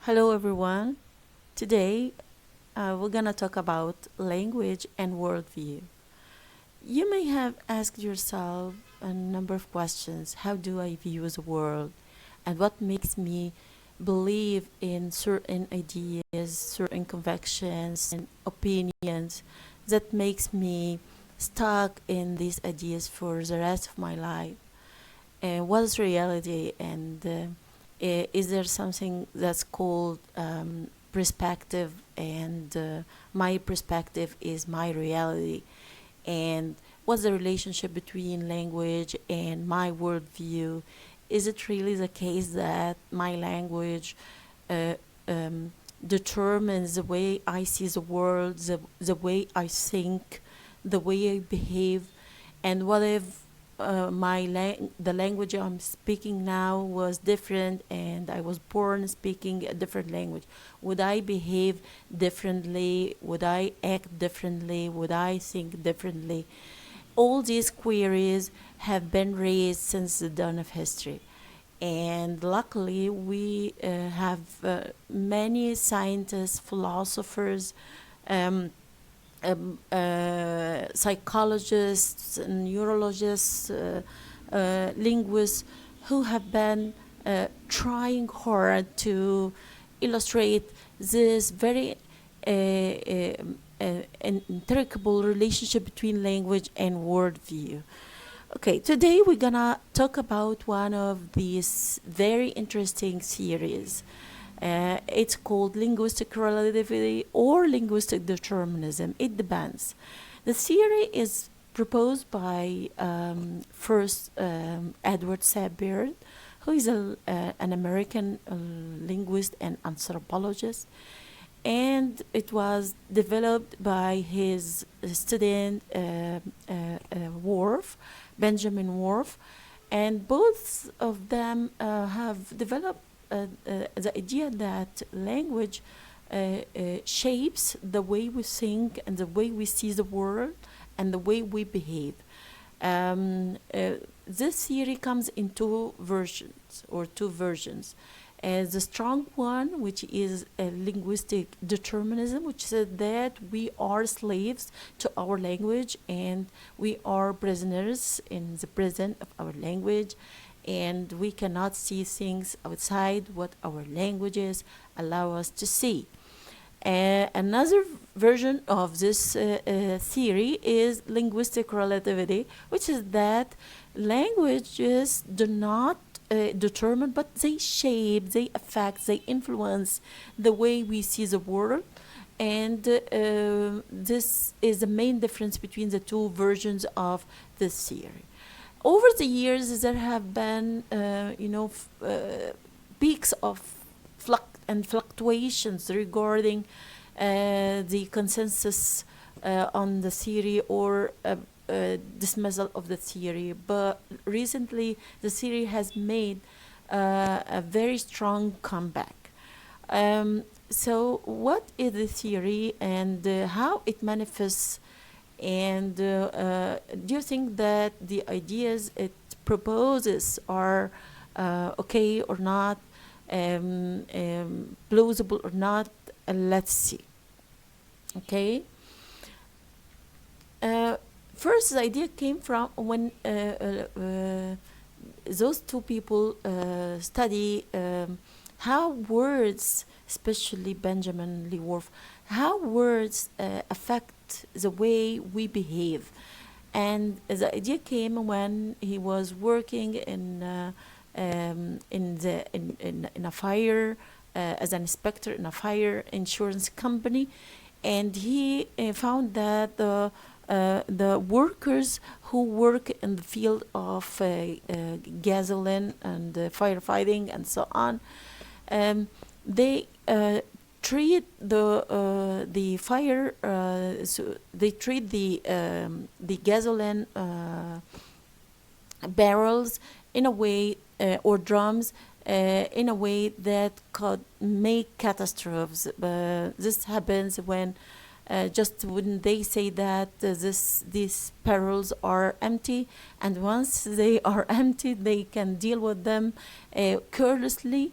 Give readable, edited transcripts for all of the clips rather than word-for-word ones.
Hello, everyone. Today, we're gonna talk about language and worldview. You may have asked yourself a number of questions. How do I view the world? And what makes me believe in certain ideas, certain convictions, and opinions that makes me stuck in these ideas for the rest of my life? And what is reality? And is there something that's called perspective? And my perspective is my reality. And what's the relationship between language and my worldview? Is it really the case that my language uh, um, determines the way I see the world, the way I think, the way I behave? And what if the language I'm speaking now was different and I was born speaking a different language? Would I behave differently? Would I act differently? Would I think differently? All these queries have been raised since the dawn of history. And luckily, we have many scientists, philosophers, um, psychologists, neurologists, linguists who have been trying hard to illustrate this very intricable relationship between language and worldview. Okay, today we're gonna talk about one of these very interesting theories. It's called linguistic relativity or linguistic determinism. It depends. The theory is proposed by first Edward Sapir, who is an American linguist and anthropologist, and it was developed by his student Worf, Benjamin Worf, and both of them have developed the idea that language shapes the way we think and the way we see the world and the way we behave. This theory comes in two versions. The strong one, which is a linguistic determinism, which says that we are slaves to our language and we are prisoners in the prison of our language, and we cannot see things outside what our languages allow us to see. Another version of this theory is linguistic relativity, which is that languages do not determine, but they shape, they affect, they influence the way we see the world. And this is the main difference between the two versions of this theory. Over the years, there have been, peaks of fluctuations regarding the consensus on the theory or dismissal of the theory. But recently, the theory has made a very strong comeback. So, what is the theory and how it manifests? And do you think that the ideas it proposes are okay or not, plausible or not? Let's see. Okay. First, the idea came from when those two people study how words, especially Benjamin Lee Worf, how words affect the way we behave. And the idea came when he was working in a fire as an inspector in a fire insurance company, and he found that the workers who work in the field of gasoline and firefighting and so on, they treat the fire. So they treat the gasoline barrels in a way or drums in a way that could make catastrophes. This happens when just when they say that these perils are empty, and once they are empty, they can deal with them carelessly,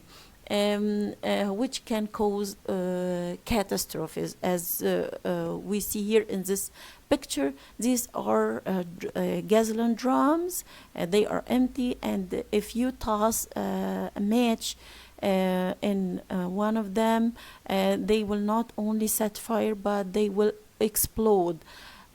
which can cause catastrophes. As we see here in this picture, these are gasoline drums. They are empty, and if you toss a match in one of them, they will not only set fire, but they will explode.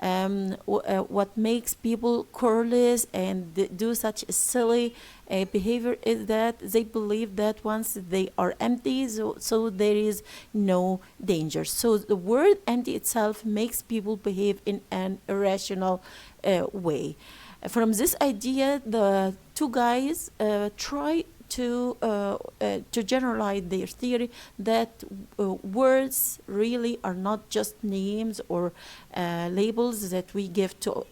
What makes people careless and do such a silly behavior is that they believe that once they are empty, so there is no danger. So the word empty itself makes people behave in an irrational way. From this idea, the two guys try to generalize their theory that words really are not just names or labels that we give to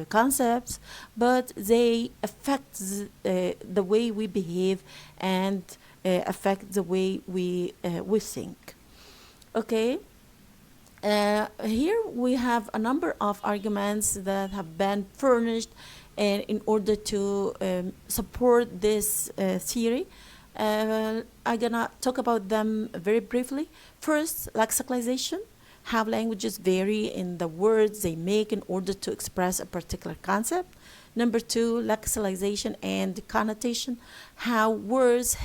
concepts, but they affect the way we behave and affect the way we think. Okay. Here we have a number of arguments that have been furnished and in order to support this theory. I'm gonna talk about them very briefly. First, lexicalization, how languages vary in the words they make in order to express a particular concept. Number two, lexicalization and connotation, how words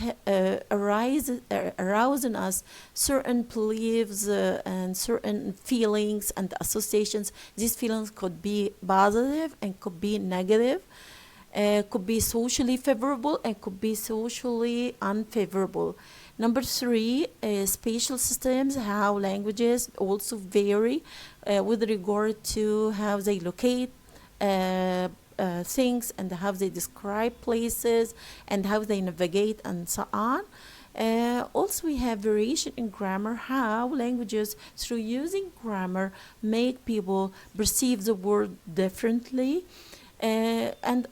arouse in us certain beliefs and certain feelings and associations. These feelings could be positive and could be negative, could be socially favorable and could be socially unfavorable. Number three, spatial systems, how languages also vary with regard to how they locate things and how they describe places and how they navigate and so on. Also, we have variation in grammar, how languages, through using grammar, make people perceive the world differently. And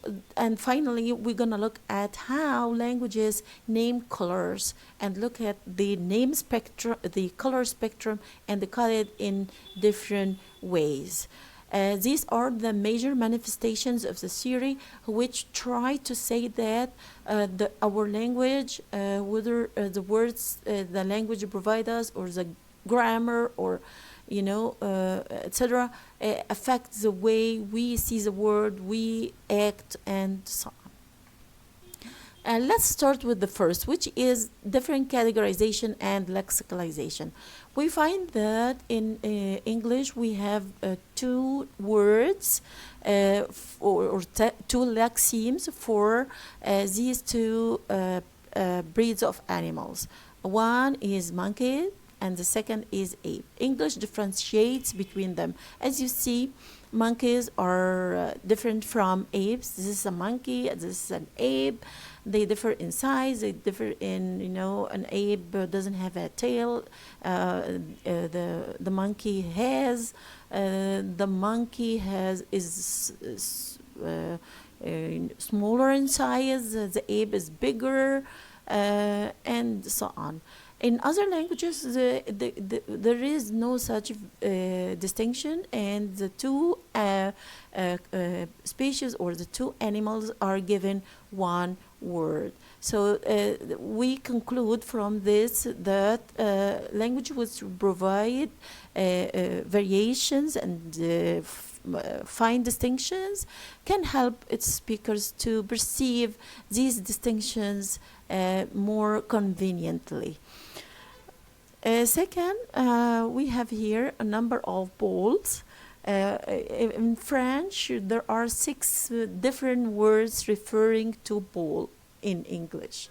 finally, we're gonna look at how languages name colors and look at the name spectrum, the color spectrum, and decode it in different ways. These are the major manifestations of the theory, which try to say that our language, whether the words the language provide us, or the grammar, or etc., affect the way we see the world, we act, and so on. Let's start with the first, which is different categorization and lexicalization. We find that in English we have two words or two lexemes for these two breeds of animals. One is monkey and the second is ape. English differentiates between them. As you see, monkeys are different from apes. This is a monkey, this is an ape. They differ in size, they differ in, an ape doesn't have a tail. The monkey has, is smaller in size, the ape is bigger, and so on. In other languages, there is no such distinction, and the two species or the two animals are given one word. So we conclude from this that language which provide variations and fine distinctions can help its speakers to perceive these distinctions more conveniently. Second, we have here a number of bowls. In French, there are 6 different words referring to bowl in English.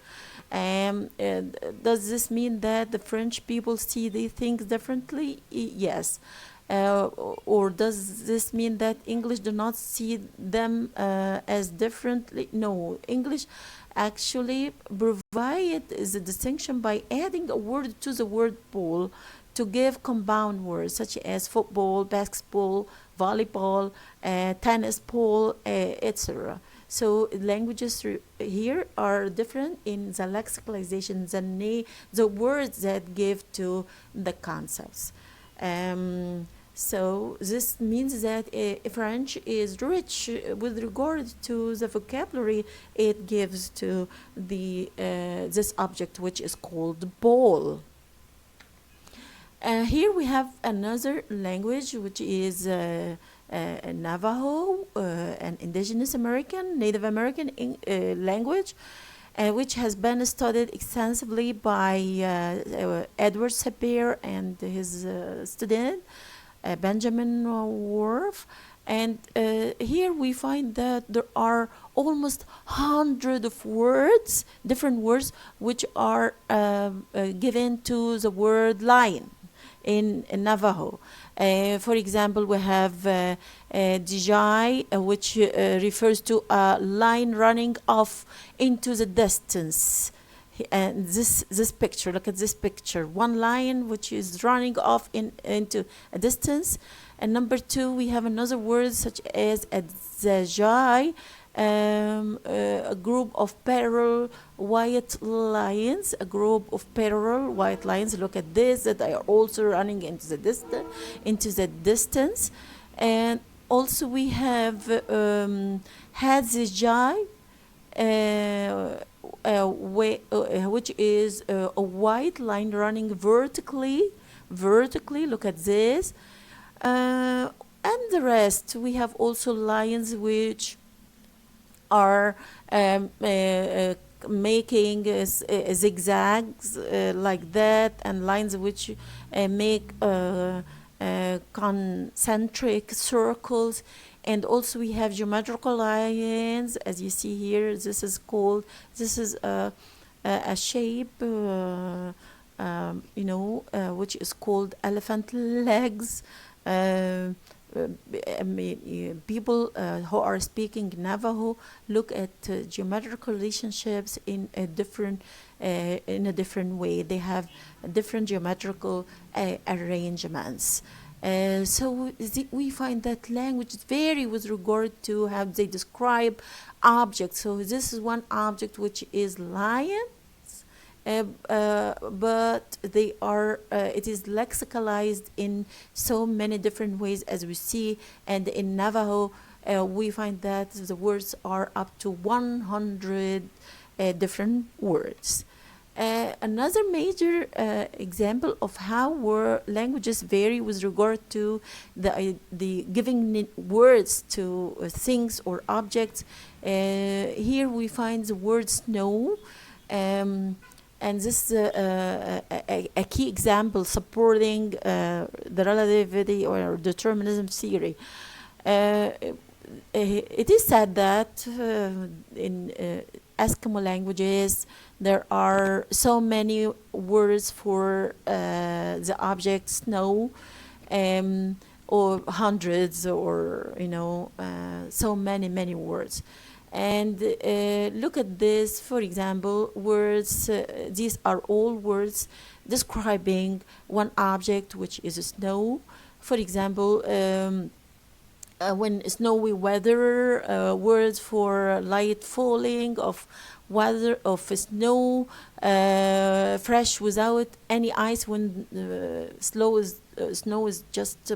Does this mean that the French people see these things differently? Yes. Or does this mean that English do not see them as differently? No. English actually provide the distinction by adding a word to the word bowl to give compound words such as football, basketball, volleyball, tennis ball, etc. So languages here are different in the lexicalization, the words that give to the concepts. So this means that French is rich with regard to the vocabulary it gives to the this object, which is called ball. Here we have another language, which is Navajo, an indigenous American, Native American language, which has been studied extensively by Edward Sapir and his student, Benjamin Worf. And here we find that there are almost 100 of words, different words, which are given to the word lion in Navajo. For example, we have Dijai, which refers to a line running off into the distance. And this picture, look at this picture. One lion which is running off into a distance. And number two, we have another word such as a Zajai, a group of parallel white lions, look at this, that are also running into the distance. And also we have Hadzijai, which is a white line running vertically, look at this. And the rest, we have also lions which are making zigzags like that, and lines which make concentric circles. And also we have geometrical lines, as you see here. This is a shape, which is called elephant legs. People who are speaking Navajo look at geometrical relationships in a different way. They have different geometrical arrangements. So we find that language vary with regard to how they describe objects. So this is one object which is lion. But they are it is lexicalized in so many different ways, as we see. And in Navajo we find that the words are up to 100 different words. Another major example of how languages vary with regard to the giving words to things or objects. Here we find the word snow. And this is a key example supporting the relativity or determinism theory. It is said that in Eskimo languages there are so many words for the object snow, or hundreds, or so many words. And look at this, for example, words. These are all words describing one object, which is snow. For example, when snowy weather, words for light falling of weather of snow, fresh without any ice when snow is just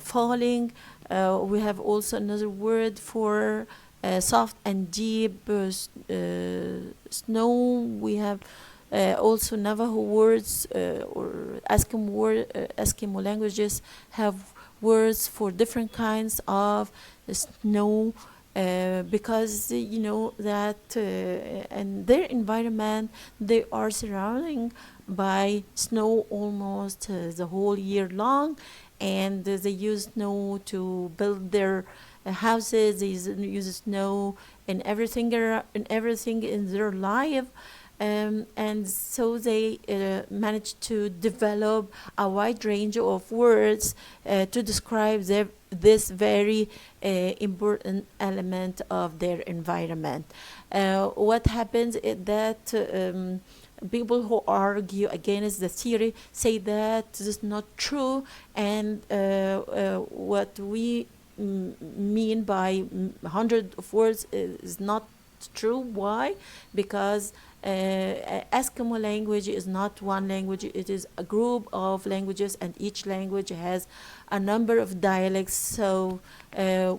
falling. We have also another word for soft and deep snow. We have also Navajo words or Eskimo languages have words for different kinds of snow, because that and their environment, they are surrounding by snow almost the whole year long, and they use snow to build their houses. They use snow in everything in their life. And so they managed to develop a wide range of words to describe this very important element of their environment. What happens is that people who argue against the theory say that this is not true, and what we mean by hundred of words is not true. Why? Because Eskimo language is not one language, it is a group of languages, and each language has a number of dialects. So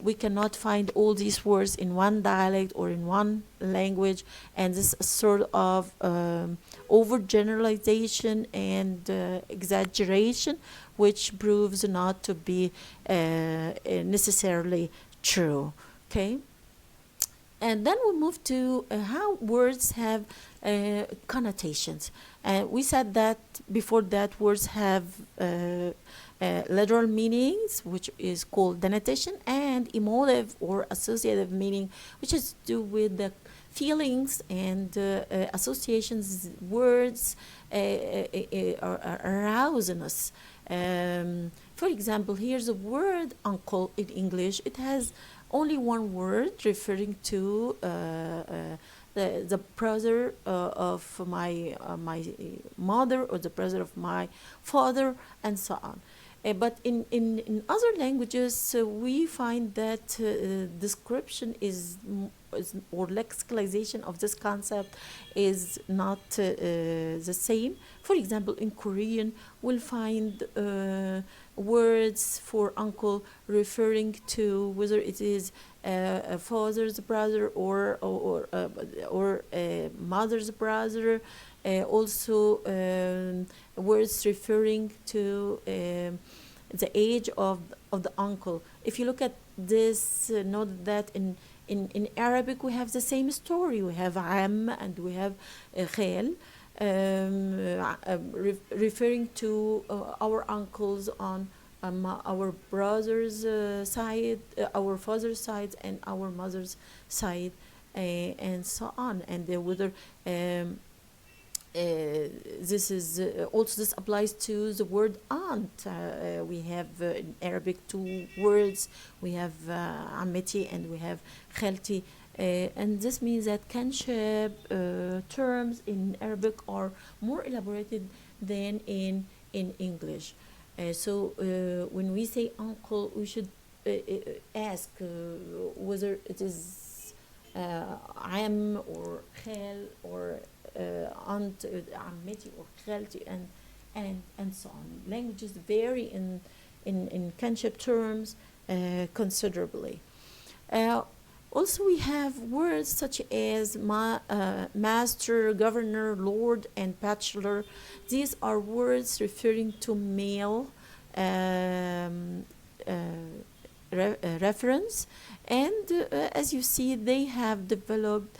we cannot find all these words in one dialect or in one language, and this is sort of overgeneralization and exaggeration, which proves not to be necessarily true. Okay. And then we move to how words have connotations. We said that before that words have literal meanings, which is called denotation, and emotive or associative meaning, which is to do with the feelings and associations words are arouse in us. For example, here's a word uncle in English. It has only one word referring to the brother of my mother, or the brother of my father, and so on. But in other languages, we find that description or lexicalization of this concept is not the same. For example, in Korean, we'll find words for uncle referring to whether it is a father's brother or a mother's brother. Also, words referring to the age of the uncle. If you look at this, note that in Arabic we have the same story. We have am and we have khal, referring to our uncles on our brother's side, our father's side, and our mother's side, and so on. And whether this is also this applies to the word aunt. We have in Arabic two words. We have ammeti and we have khalti. And this means that kinship terms in Arabic are more elaborated than in English. So when we say uncle, we should ask whether it is am or khal or aunt, ammeti or khalti, and so on. Languages vary in kinship terms considerably. Also, we have words such as master, governor, lord, and bachelor. These are words referring to male reference, and as you see, they have developed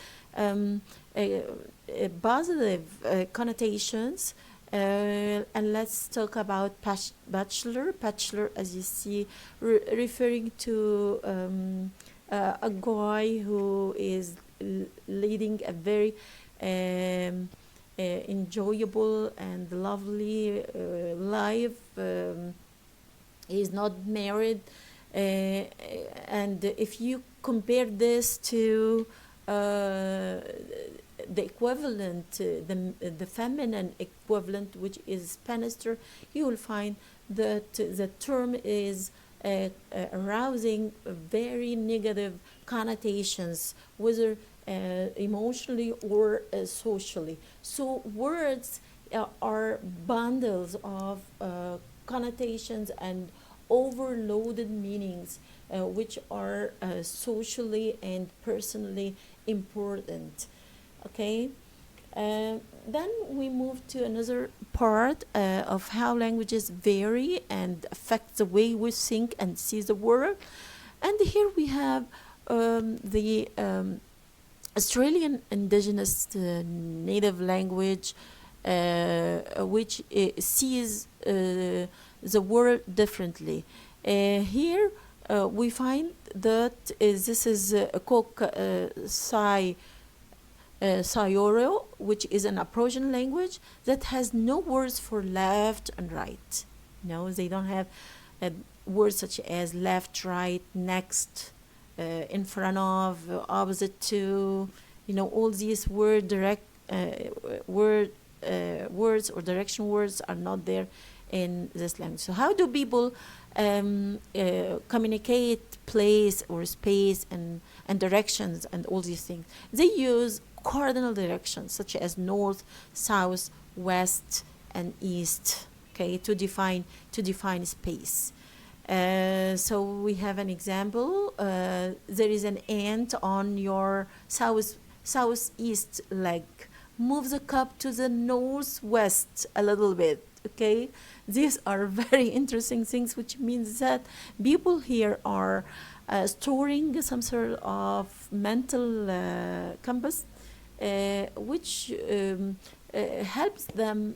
positive connotations. And let's talk about bachelor. Bachelor, as you see, referring to a guy who is leading a very enjoyable and lovely life. He is not married, and if you compare this to the equivalent, the feminine equivalent, which is spinster, you will find that the term is arousing very negative connotations, whether emotionally or socially. So words are bundles of connotations and overloaded meanings, which are socially and personally important. Okay. Then we move to another part of how languages vary and affect the way we think and see the world. And here we have the Australian Indigenous native language, which sees the world differently. Here we find that this is Kok Sai Sayoro, which is an Aboriginal language that has no words for left and right. No, they don't have words such as left, right, next, in front of, opposite to. All these words or direction words are not there in this language. So how do people communicate place or space and directions and all these things? They use cardinal directions such as north, south, west, and east, okay, to define space. So we have an example. There is an ant on your southeast leg. Move the cup to the northwest a little bit. Okay, these are very interesting things, which means that people here are storing some sort of mental compass, which helps them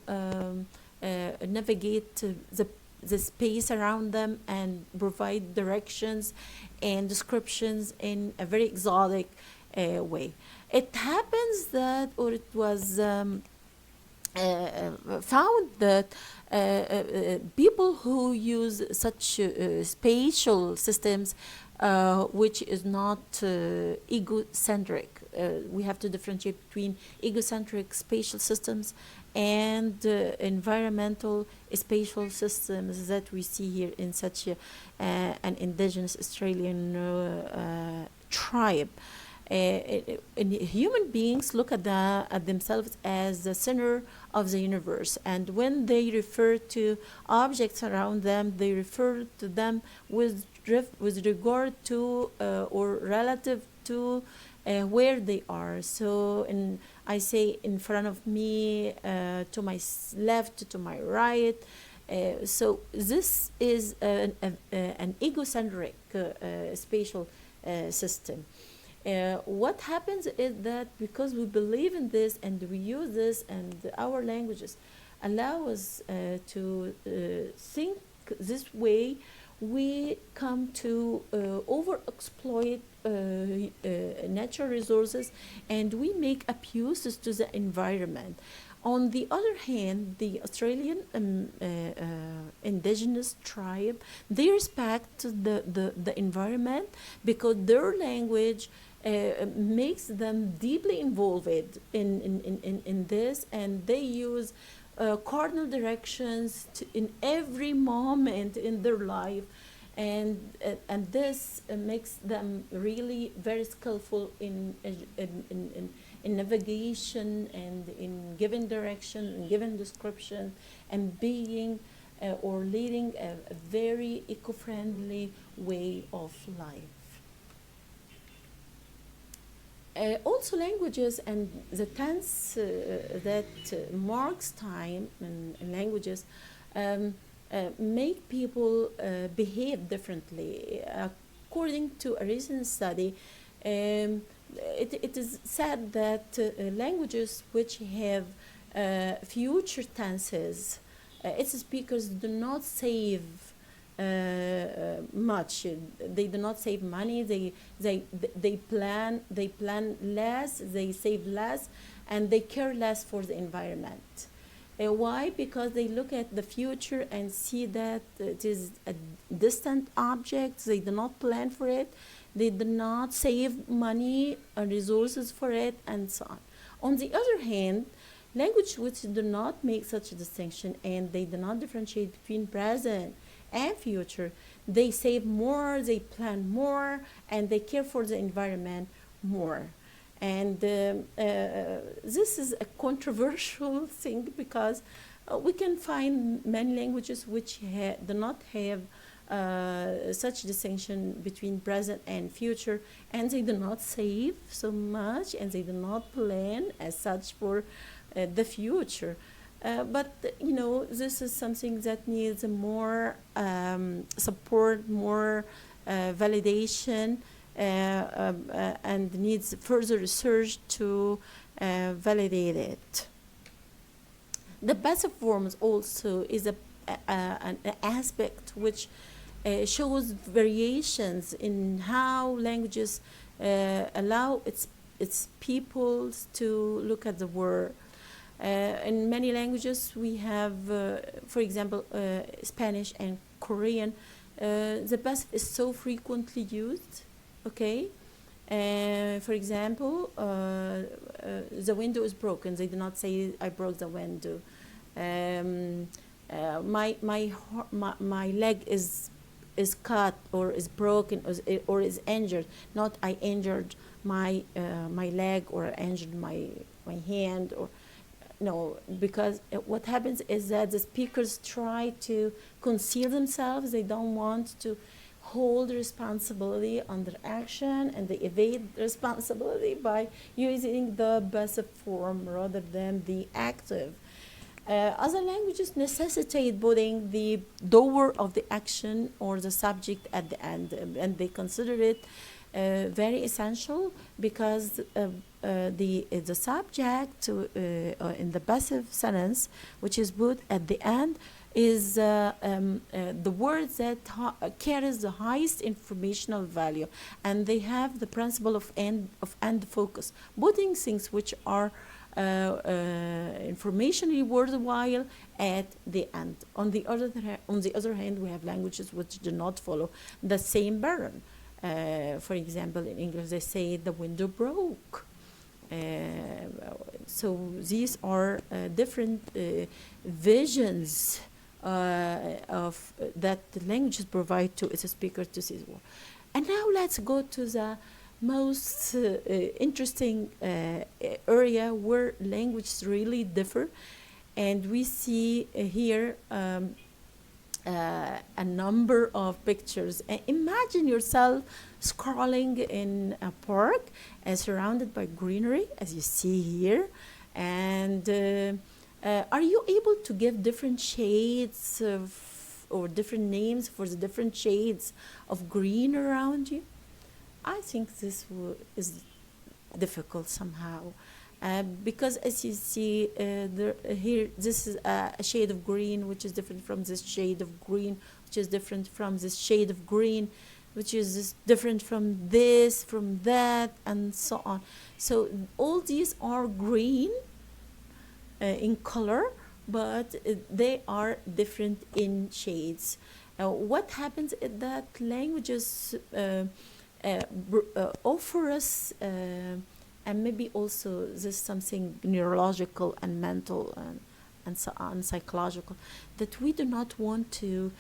navigate the space around them and provide directions and descriptions in a very exotic way. It happens that, or it was found that people who use such spatial systems, which is not egocentric, we have to differentiate between egocentric spatial systems and environmental spatial systems that we see here in such an indigenous Australian tribe. And human beings look at themselves as the center of the universe, and when they refer to objects around them, they refer to them with regard to or relative to where they are. So, I say in front of me, to my left, to my right. So this is an egocentric spatial system. What happens is that because we believe in this and we use this, and our languages allow us to think this way, we come to overexploit natural resources, and we make abuses to the environment. On the other hand, the Australian indigenous tribe, they respect the environment because their language makes them deeply involved in this, and they use cardinal directions in every moment in their life, and this makes them really very skillful in navigation and in giving direction and giving description and being or leading a very eco-friendly way of life. Also, languages and the tense that marks time in languages make people behave differently. According to a recent study, it is said that languages which have future tenses, its speakers do not save much. They do not save money. They plan less. They save less, and they care less for the environment. Why? Because they look at the future and see that it is a distant object. They do not plan for it. They do not save money or resources for it, and so on. On the other hand, language which do not make such a distinction and they do not differentiate between present and future, they save more, they plan more, and they care for the environment more. And this is a controversial thing because we can find many languages which do not have such distinction between present and future, and they do not save so much, and they do not plan as such for the future. But this is something that needs more support, more validation, and needs further research to validate it. The passive forms also is an aspect which shows variations in how languages allow its peoples to look at the world. In many languages, we have, for example, Spanish and Korean. The passive is so frequently used. Okay, for example, the window is broken. They do not say I broke the window. My leg is cut or is broken or is injured. Not I injured my leg or injured my hand or no, because what happens is that the speakers try to conceal themselves. They don't want to hold responsibility on their action, and they evade responsibility by using the passive form rather than the active. Other languages necessitate putting the doer of the action or the subject at the end, and they consider it very essential because the subject in the passive sentence, which is put at the end, is the word that carries the highest informational value, and they have the principle of end focus, putting things which are informationally worthwhile at the end. On the other hand, we have languages which do not follow the same pattern. For example, in English, they say the window broke. So these are different visions of that the languages provide to its speaker to see. And now let's go to the most interesting area where languages really differ, and we see here a number of pictures. Imagine yourself scrolling in a park surrounded by greenery, as you see here, and are you able to give different shades or different names for the different shades of green around you? I think this is difficult somehow. Because as you see here, this is a shade of green which is different from this shade of green, which is different from this shade of green, which is different from this, from that, and so on. So all these are green in color, but they are different in shades. What happens is that languages offer us and maybe also there's something neurological and mental and so on, psychological, that we do not want to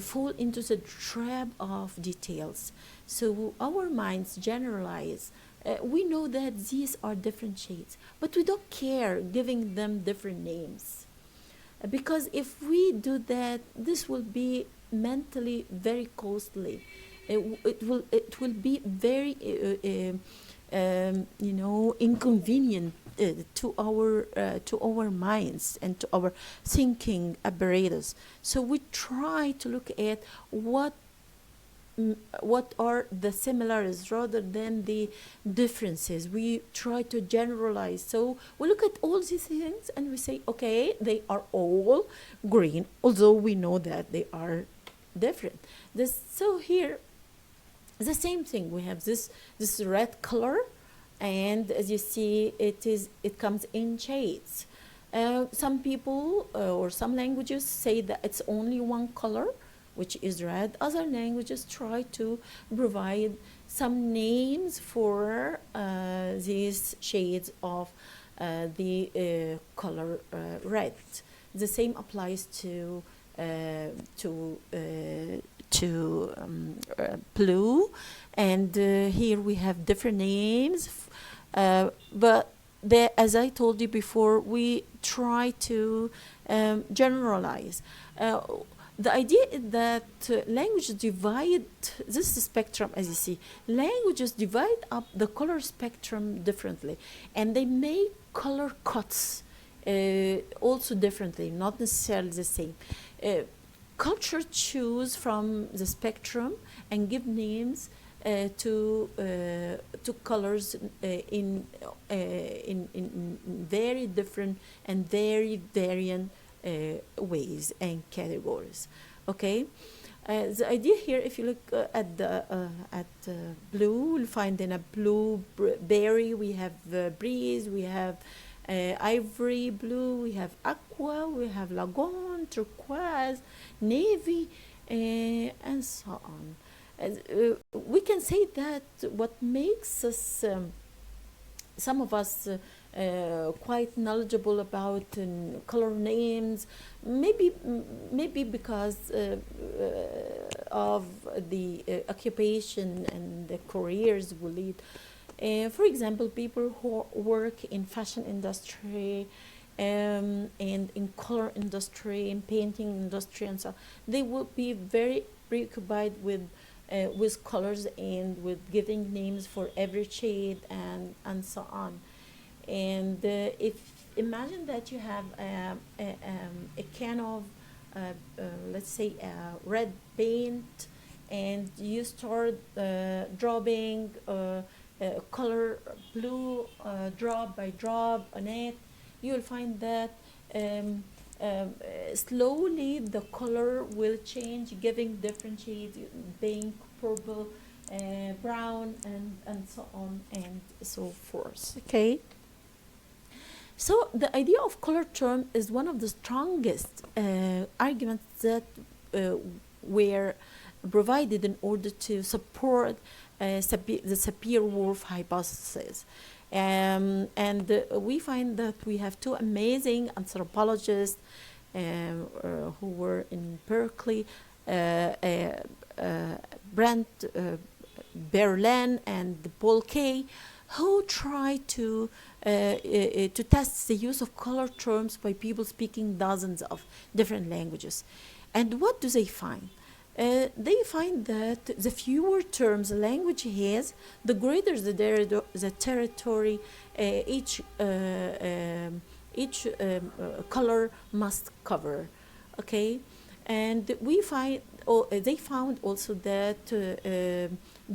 fall into the trap of details. So our minds generalize. We know that these are different shades, but we don't care giving them different names. Because if we do that, this will be mentally very costly. It will be very inconvenient to our minds and to our thinking apparatus. So we try to look at what are the similarities rather than the differences. We try to generalize. So we look at all these things and we say, okay, they are all green, although we know that they are different. So here, the same thing. We have this red color, and as you see, it comes in shades. Some people or some languages say that it's only one color, which is red. Other languages try to provide some names for these shades of the color red. The same applies to blue, and here we have different names, but as I told you before, we try to generalize. The idea is that languages divide this spectrum, as you see. Languages divide up the color spectrum differently, and they make color cuts also differently, not necessarily the same. Culture choose from the spectrum and give names to colors in very different and very variant ways and categories. Okay, the idea here, if you look at blue, we'll find in a blue berry we have breeze, we have ivory blue, we have aqua, we have lagoon, turquoise, navy, and so on. We can say that what makes us, some of us quite knowledgeable about color names, maybe because of the occupation and the careers we lead. For example, people who work in fashion industry, and in color industry, in painting industry, and so they will be very preoccupied with colors and with giving names for every shade and so on. And if imagine that you have a can of let's say red paint, and you start dropping color blue drop by drop on it, you will find that um, slowly the color will change, giving different shades: pink, purple, brown, and so on and so forth. Okay. So the idea of color term is one of the strongest arguments that uh, were provided in order to support the Sapir-Whorf hypothesis. And we find that we have two amazing anthropologists who were in Berkeley, uh, uh, Brent Berlin and Paul Kay, who try to test the use of color terms by people speaking dozens of different languages. And what do they find? They find that the fewer terms a language has, the greater the territory each color must cover. Okay, and we find, they found also that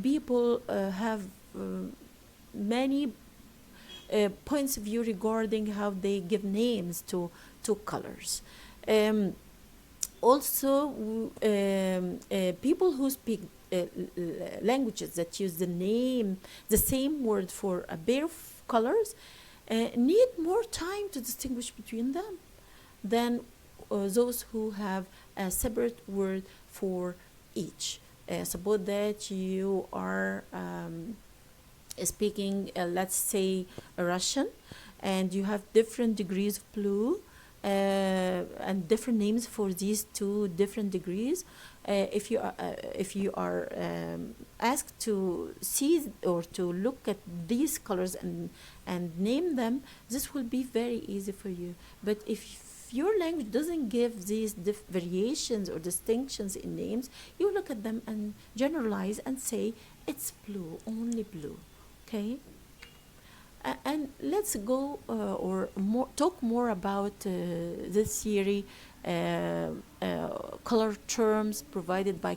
people have many points of view regarding how they give names to colors. Um, Also, people who speak languages that use the same word for a pair of colors, need more time to distinguish between them than those who have a separate word for each. Suppose that you are speaking, let's say, Russian, and you have different degrees of blue and different names for these two different degrees. If you are asked to see or to look at these colors and name them, this will be very easy for you. But if your language doesn't give these variations or distinctions in names, you look at them and generalize and say it's blue, only blue. Okay. And let's go talk more about this theory, color terms provided by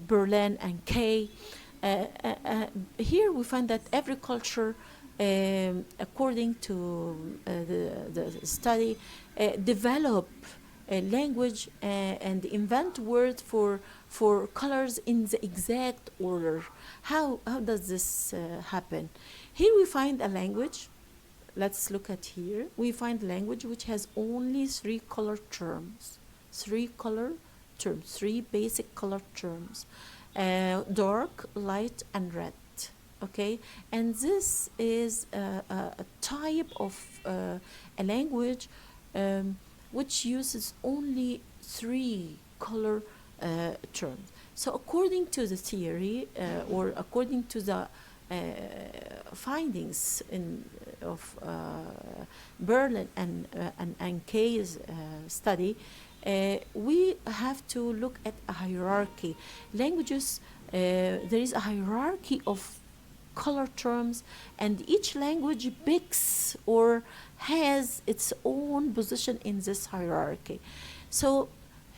Berlin and Kay. Here we find that every culture, according to the study, develop a language and invent words for colors in the exact order. How does this happen? Here we find a language. Let's look at here. We find language which has only three color terms. Three basic color terms: dark, light, and red. Okay, and this is a type of a language which uses only three color terms. So according to the theory, or according to the findings of Berlin and Kay's study, we have to look at a hierarchy. Languages, there is a hierarchy of color terms, and each language picks or has its own position in this hierarchy. So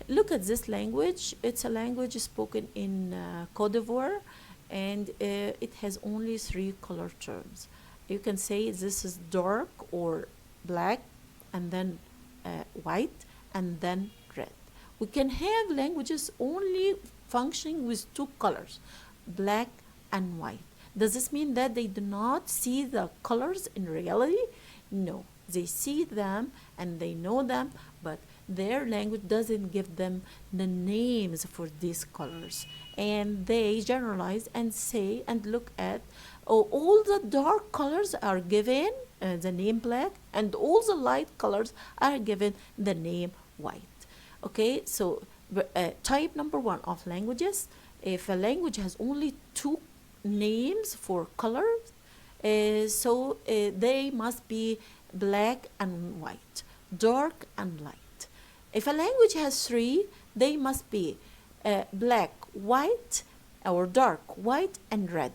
look at this language. It's a language spoken in Cote d'Ivoire, and it has only three color terms. You can say this is dark or black, and then white, and then red. We can have languages only functioning with two colors, black and white. Does this mean that they do not see the colors in reality? No, they see them and they know them, but their language doesn't give them the names for these colors. And they generalize and say and look at, oh, all the dark colors are given the name black, and all the light colors are given the name white. Okay, so type number one of languages, if a language has only two names for colors, they must be black and white, dark and light. If a language has three, they must be black, white, or dark white and red.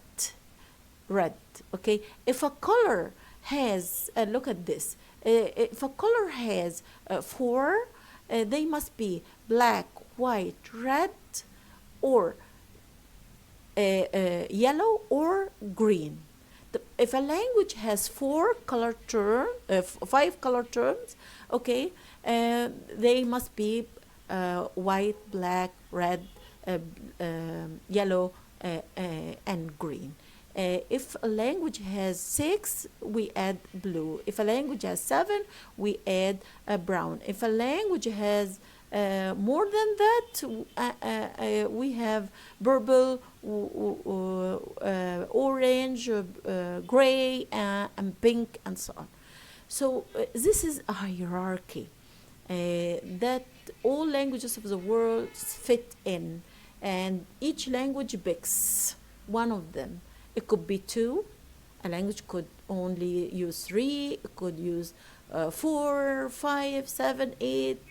Okay, if a color has look at this, if a color has four, they must be black, white, red, or yellow or green. If a language has five color terms, okay, they must be white, black, red, yellow, and green. If a language has six, we add blue. If a language has seven, we add brown. If a language has more than that, we have purple, orange, gray, and pink, and so on. So this is a hierarchy that all languages of the world fit in, and each language picks one of them. It could be two. A language could only use three. It could use 4, 5, 7, 8,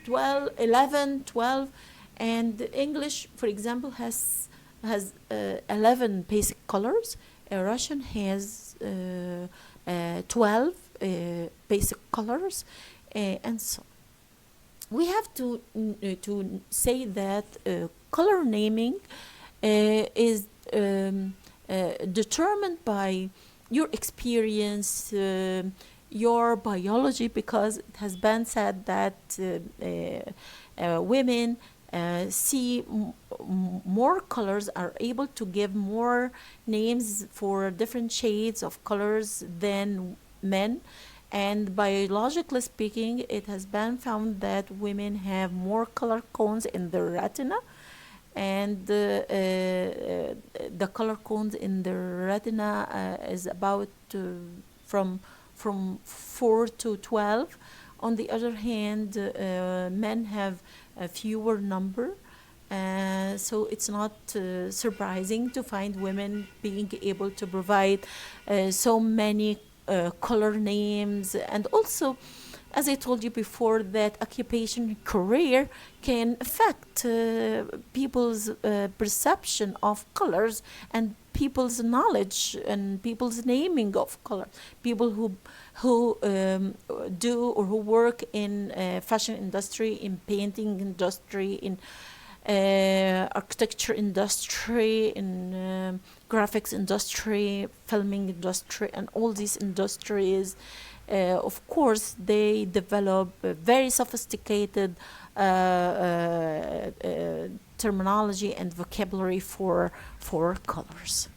12, 11, 12. And English, for example, has 11 basic colors. Russian has 12 basic colors, and so we have to say that color naming is determined by your experience, your biology, because it has been said that women see more colors, are able to give more names for different shades of colors than men. And biologically speaking, it has been found that women have more color cones in the retina, and the color cones in the retina is about from 4 to 12. On the other hand, men have a fewer number, so it's not surprising to find women being able to provide so many color names. And also, as I told you before, that occupation career can affect people's perception of colors, and people's knowledge, and people's naming of color. People who do or who work in fashion industry, in painting industry, in architecture industry, in graphics industry, filming industry, and all these industries, of course, they develop very sophisticated terminology and vocabulary for colors.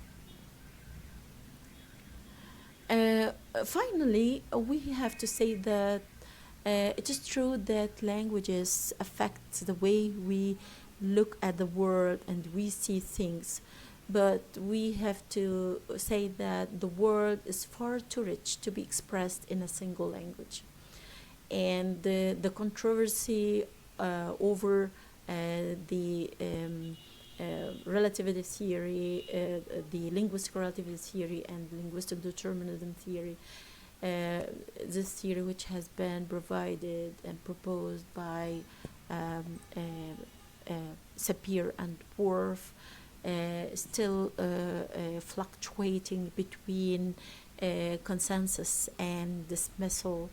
Finally, we have to say that it is true that languages affect the way we look at the world and we see things, but we have to say that the world is far too rich to be expressed in a single language. And the controversy over the relativity theory, the linguistic relativity theory, and linguistic determinism theory, this theory, which has been provided and proposed by Sapir and Worf, still fluctuating between consensus and dismissal,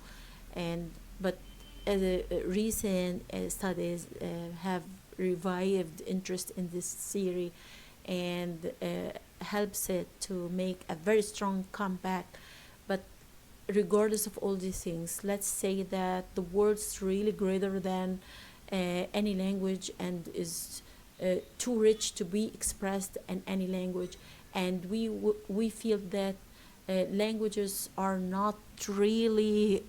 but recent studies have revived interest in this theory, and helps it to make a very strong comeback. But regardless of all these things, let's say that the world's really greater than any language, and is too rich to be expressed in any language. And we feel that languages are not really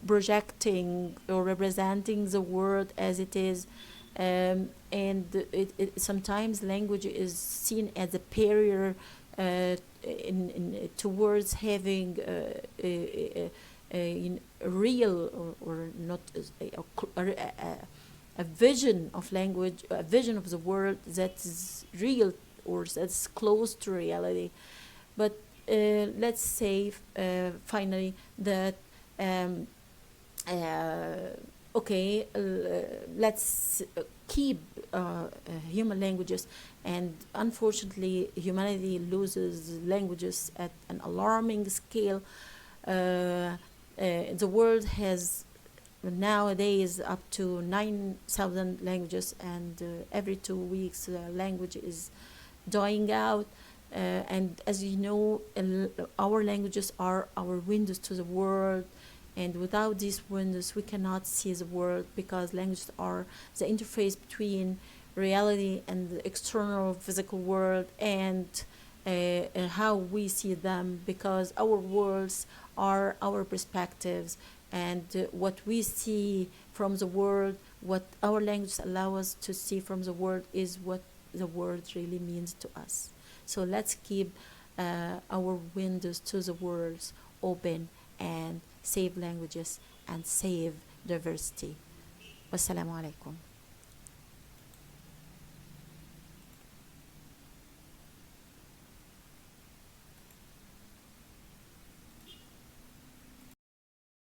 projecting or representing the world as it is, and sometimes language is seen as a barrier towards having a real or not a vision of language, a vision of the world that is real or that's close to reality. But let's say finally that um, okay, let's keep human languages, and unfortunately humanity loses languages at an alarming scale. The world has nowadays up to 9,000 languages, and every 2 weeks language is dying out. And as you know, our languages are our windows to the world, and without these windows we cannot see the world, because languages are the interface between reality and the external physical world, and how we see them, because our worlds are our perspectives, and what we see from the world, what our languages allow us to see from the world, is what the world really means to us. So let's keep our windows to the world open, and save languages and save diversity. Wassalamu alaikum.